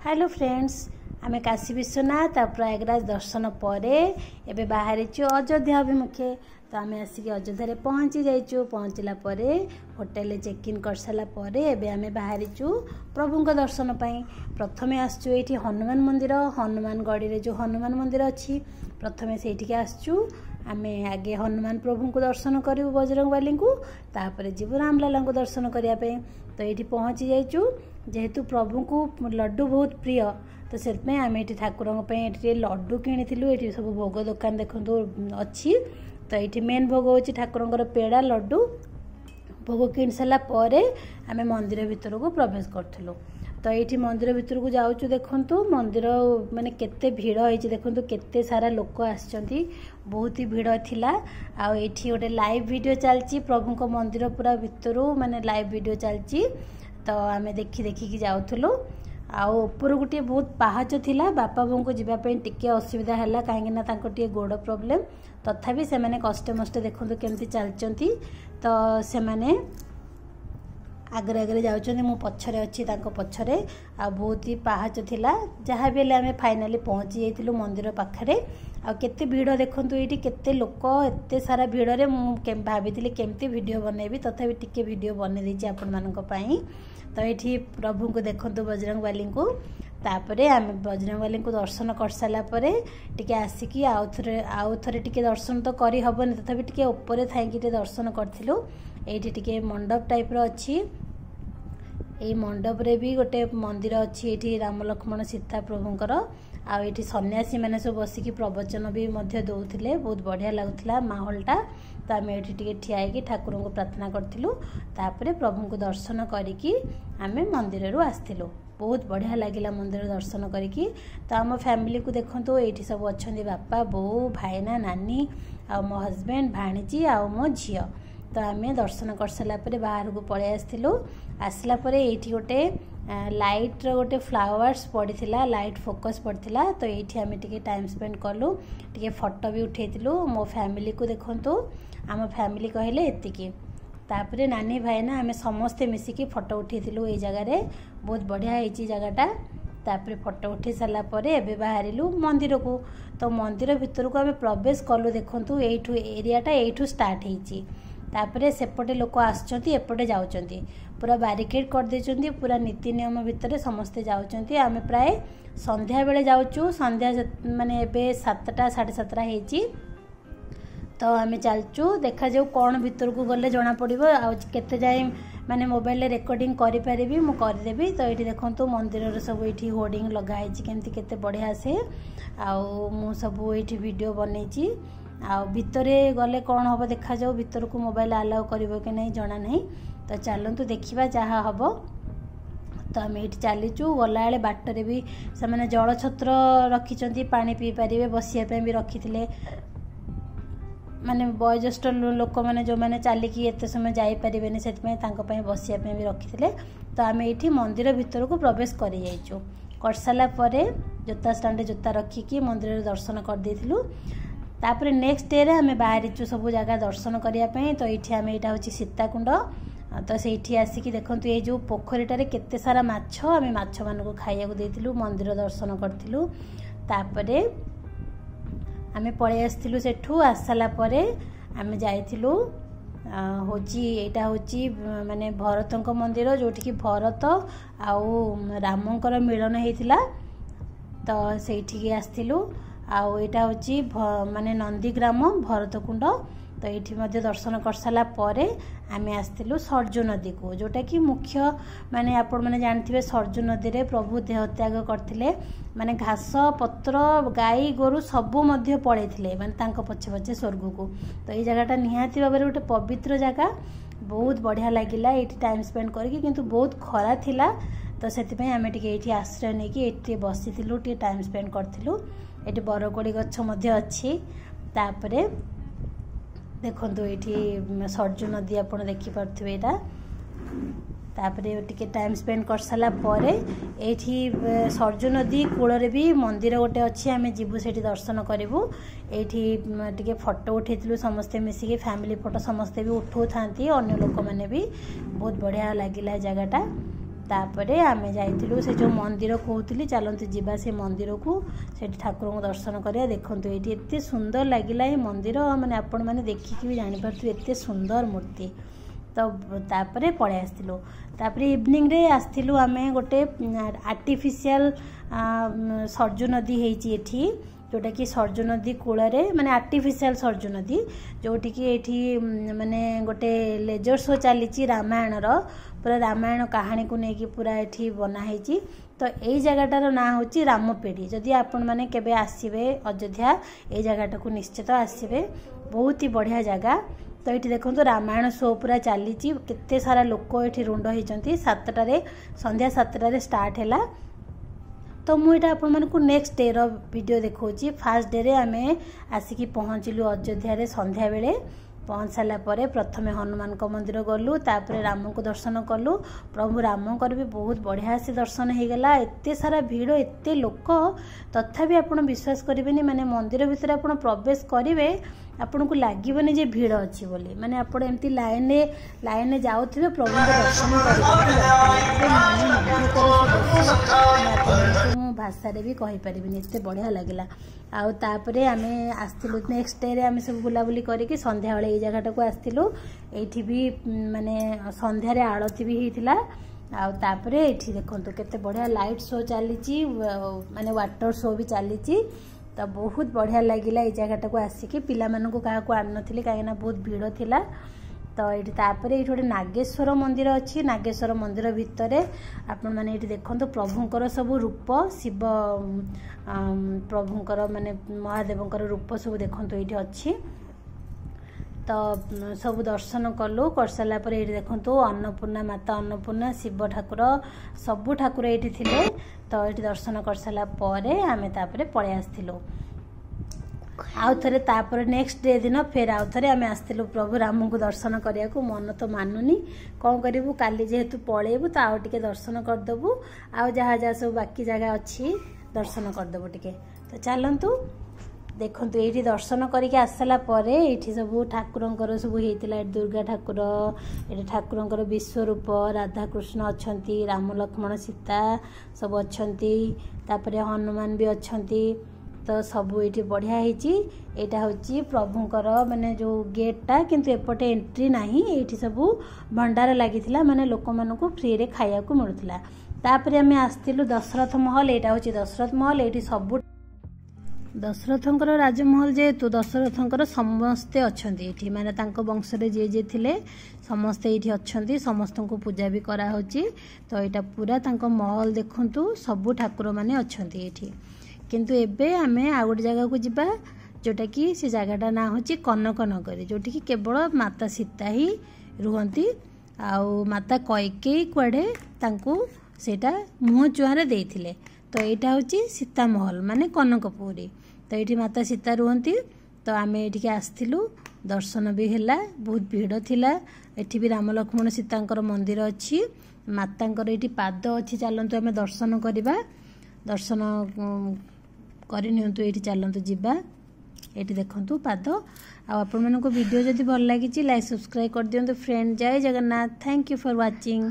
Hello friends आमे काशी विश्वनाथ प्रयागराज दर्शन पर एबे बाहरी अयोध्या अभिमुखे तो आम आसिक अयोध्या पहुँची जाइचु। पहुँचला होटेल चेक इन कर सारापर एबे आमे बाहरी प्रभु दर्शन पाई। प्रथम आसचु ये हनुमान मंदिर हनुमानगढ़ी रे जो हनुमान मंदिर अच्छी प्रथमे से आसचु। आमे आगे हनुमान प्रभु को दर्शन करूँ बजरंग बाली को तापर जीव रामलाला को दर्शन करने तो ये पहुँची जाइचु। जेहेतु प्रभु को लड्डू बहुत प्रिय तो से आम ये ठाकुर लड्डू किणु। ये सब भोग दुकान देखो अच्छी तो ये मेन भोग हो ठाकुर पेड़ा लड्डू भोग किण सारापर आम मंदिर भितर को प्रवेश करूँ। तो ये मंदिर भितर को जाऊँ देखु मंदिर माने केते भीड़ होती देखु केते सारा लोक आसचंती बहुत ही भीड़ थिला। आ एठी गोटे लाइव वीडियो चलची प्रभु को मंदिर पूरा भितर माने लाइव वीडियो चलची तो आमे देखी देखी जाऊँ। आउपर गोटे बहुत पहाच थिला बापा बों को जीवाई टिके असुविधा है कहीं गोड़ प्रॉब्लम तथापि से मैंने कष्टे मष्टे देखो केमती चलती तो से मैंने आगे आगे जाऊँ मु पछरे अच्छी पछरे आ बहुत ही पहाच थिला जहाँ भी आम फाइनाली पहुँची जाइलु मंदिर पाखरे। आ केते भीड़ देखु ये केते लोक एते सारा भिड़ रे भाभी केमती वीडियो बनैबी तथापि टिके वीडियो बनै देछि आपण मानक पई। तो ये प्रभु को देखु बजरंग बाली को तापर आम बजरंग बाली को दर्शन कर सारापर टिके आसिकी आउ थे टिके दर्शन तो करी हबनी तथापि टिके ऊपर थाई दर्शन करथिलु। एठी टिके मंडप टाइप रो अच्छी यही मंडप रे भी गोटे मंदिर अच्छी ये राम लक्ष्मण सीता प्रभुंकर आ ये सन्यासी मैंने सब बसिकी प्रवचन भी दौले बहुत बढ़िया लगुला माहौलटा। तो आम ये ठिया ठाकुर को प्रार्थना करूँ तापर प्रभु को दर्शन करी आम मंदिर रू आसलु। बहुत बढ़िया लगिला मंदिर दर्शन करी। तो आम फैमिली को देखो ये सब अच्छा बापा बो भाईना नानी आ मो हजबैंड भाणीजी आ मो झी तो आम दर्शन कर सारापर बाहर को पलि आसला ये गोटे लाइट रो गोटे फ्लावर्स पड़ता लाइट फोकस पड़ता तो ये आम टे टाइम स्पेंड कलु टे फोटो भी उठेलु। मो फैमिली को देखु आम फैमिली कहले एतिकी तापर नानी भाईना आम समस्ते मिसिकी फोटो उठेलु ये जगार बहुत बढ़िया होती जगटा। तापर फोटो उठे सारापर एबे बाहरिलु मंदिर को तो मंदिर भितर को आम प्रवेश कलु देखु एठू एरियाटा एठू स्टार्ट होती तापर सेपटे लोक आसुचंती एपटे जाउचंती पूरा बैरिकेड कर देचंती पूरा नीति नियम भितर समस्ते जाउचंती। आमे प्राय संध्या बेले जाउचु संध्या माने एबे 7टा 7:30 हेची तो आमे चलचु देखा जाऊ कौन भितर को गले जना पड़िबो आ केते जाय माने मोबाइल रे रिकॉर्डिंग करि परिबी मु कर देबी। तो एठी देखंतु मंदिर रे सब एठी होर्डिंग लगा हेची केमती केते बढ़िया से आ मु सब एठी वीडियो बनैची आ भितरे गले कौन हम देखा जाऊ भितर को मोबाइल अलाउ करिवो कि नहीं जना नहीं। तो चलतु देखा जहाँ हम तो आम ये चलीचु गला बेले बाटर भी से मैंने जल छत्र रखी पानी पी पारे बसिया भी रखी थे माने वयोज्येष्ठ लोक मैंने जो मैंने चलिकी एत समय जापरेनि से बसिया भी रखी थे। तो आम ये मंदिर भितर को प्रवेश कर सारापर जोता स्टाण्ड जोता रखिकी मंदिर दर्शन कर देथिलु। तापर नेक्स्ट डे रे आम बाहरीचु सब जगह दर्शन करने तो ये आम यहाँ हूँ सीताकुंड तो से आसिकी देखु ये जो पोखरीटारे केते सारा माछ आम माछ मान को खाइया देथिलु मंदिर दर्शन करथिलु। तापर आम पलि आसथिलु सेठू आस सारापर आम जाइथिलु होची एटा होची माने भरतंक मंदिर जोठी भरत आउ रामंकर मिलन होइथिला तो सेठी आसथिलु। आउ एटा होची माने नंदीग्राम भरतकुंड तो ये दर्शन कर सारापर आम आसलु सरजू नदी को जोटा कि मुख्य माने आपण मैंने जानते सरजू नदी रे प्रभु देहत्याग करथिले माने घास पत्र गाई गोरु सबू मध्य पड़े माने पछे पछे स्वर्ग को। तो ये जगहटा निहाती भाव गोटे पवित्र जगह बहुत बढ़िया लगिला ये टाइम स्पेंड करके किंतु बहुत खरा थिला तो से आम टे आश्रय नहीं कि ये बसीलु टे टाइम स्पेंड करूँ। ये बरकोड़ी गछ अच्छी तापर देखो ये सरजू नदी आप देखिपे यहाँ तापर टिके टाइम स्पेंड कर सारापर ये सरजू नदी कूल भी मंदिर गोटे अच्छी आम जीवु से दर्शन करूँ। ये फोटो उठेलु समस्ते मिसिकी फैमिली फोटो समस्ते भी उठाऊ था अन्य लोक मैंने भी बहुत बढ़िया लगिला जगहटा। तापरे आमे जाइथिलु से जो मंदिर कहूली चलते जीवा से मंदिर को सेठी ठाकुर को दर्शन करिया। देखंतु एठी एते सुंदर लागिला ये मंदिर माने आपण माने देखिकी भी जानि पारथु एते सुंदर मूर्ति। तो तापरे पळे आस्तिलु तापरे इवनिंग रे आस्तिलु आमे गोटे आर्टिफिशियल सरजू नदी हेची एठी जोटा कि सरजू नदी कूल माने आर्टिफिशियल सरजू नदी जोटी कि एठी माने गोटे लेजर शो चली रामायण पूरा रामायण कहानी को लेकिन पूरा एठी बना हेची। तो यही जगटार ना हूँ रामपेड़ी। जदि आपण मैंने केबे आसबे अयोध्या ये जगटा को निश्चित आसबे बहुत ही बढ़िया जगह। तो ये देखो रामायण शो पूरा चली केते सारा लोक ये रुंड होती 7टारे संध्या 7टारे स्टार्ट है। तो मुझे आपण मानक नेक्स्ट डे रो वीडियो देखौची। फास्ट डे रे आमे आसिकी पहुँचलु अयोध्या रे संध्या बेले पहुँच सारा पर प्रथमे हनुमान को मंदिर गलु तापर राम को दर्शन कलु। प्रभु राम भी बहुत बढ़िया से दर्शन हो गला। एते सारा भीड़ एते लोक तथापि आपण विश्वास करेंगे माने मंदिर भितर आपण प्रवेश करेंगे आपन को लगभग जे भीड़ अच्छी बोली माने आपण एमती लाइन जाऊे प्रभु दर्शन कर भाषा भी कहीपर एत बढ़िया लगे। आउ तापरे आमे आस्तिलु नेक्स्ट डे रे आमे सब बुलाबुली करके संध्या बेले ये जगह को आस्तिलु। एठी भी माने संध्या रे आरती भी होइतिला। आउ तापरे एठी देखंतु केते बढ़िया लाइट शो चली माने वाटर शो भी चली। तो बहुत बढ़िया लगिला ये जगह को आसिकी पिला मानकु काहा को आन नथिले काहेना बहुत भीड़ थिला। तो ये तापरे ये गोटे नागेश्वर मंदिर अच्छी। नागेश्वर मंदिर भितर आपण माने ये देखंतु प्रभुंकर सब रूप शिव प्रभुंकर माने महादेवंकर रूप सब देखंतु ये अच्छी। तो सब दर्शन कलु कर सारा पर ये देखंतु अन्नपूर्णा माता अन्नपूर्णा शिव ठाकुर सबु ठाकुर ये थिले। तो ये दर्शन कर सारा पर आमे तापरे पळे आस्थिलु। आउ थे तापर नेक्स्ट डे दिन फिर आउ थे आम आसलु प्रभु राम को दर्शन करने को। मन तो मानुनी कौन करूँ काली जेहेतु पलैबू तो आउ टे दर्शन करदेबू आउ जहाँ जहाँ सब बाकी जगह अच्छी दर्शन करदेबू टे। तो चलतु देखु ये दर्शन करके आसला ये सब ठाकुर सब होता दुर्गा ठाकुर ये ठाकुर विश्वरूप राधाकृष्ण अच्छा राम लक्ष्मण सीता सब अच्छा हनुमान भी अच्छा। तो सब ये बढ़िया होता हूँ प्रभुंकर माने जो गेटा किंतु एपटे एंट्री नहीं ये सब भंडार लगी माने लोक मानक फ्री रे खाया को मिलूला। तापर आम आसलु दशरथ महल। यहाँ हूँ दशरथ महल ये सब दशरथंकर राजमहल जेहेतु दशरथंकर समस्ते अच्छा ये माने वंश जे जे थिले समस्ते ये अच्छा समस्त को पूजा भी कराऊँच। तो यहाँ पूरा महल देखु सबू ठाकुर माने अच्छा ये किंतु एबे आमे आ गोटे जगह को जिबा जोटा कि से जगहटा ना हूँ कनक नगरी जोटी कि केवल माता सीता ही रुहंती आउ माता कैकेयी कुआडे तांकू सेटा मुह चुहारे देइथिले। तो यहाँ हूँ सीता महल माने कनकपुरी। तो ये माता सीता रुहंती। तो आमे ये आसथिलु दर्शन भी हैला बहुत भीड़ थिला। एठी भी राम लक्ष्मण सीतांकर मंदिर अच्छी मातांकर ये पाद अच्छी। चलतु आमे दर्शन करवा दर्शन करनियंतु ये चलतु जीवा ये देखंतु पाद। आपण मानको वीडियो जदि भल लागी लाइक सब्सक्राइब कर दियंतु फ्रेंड। जय Jagannath. Thank you for watching.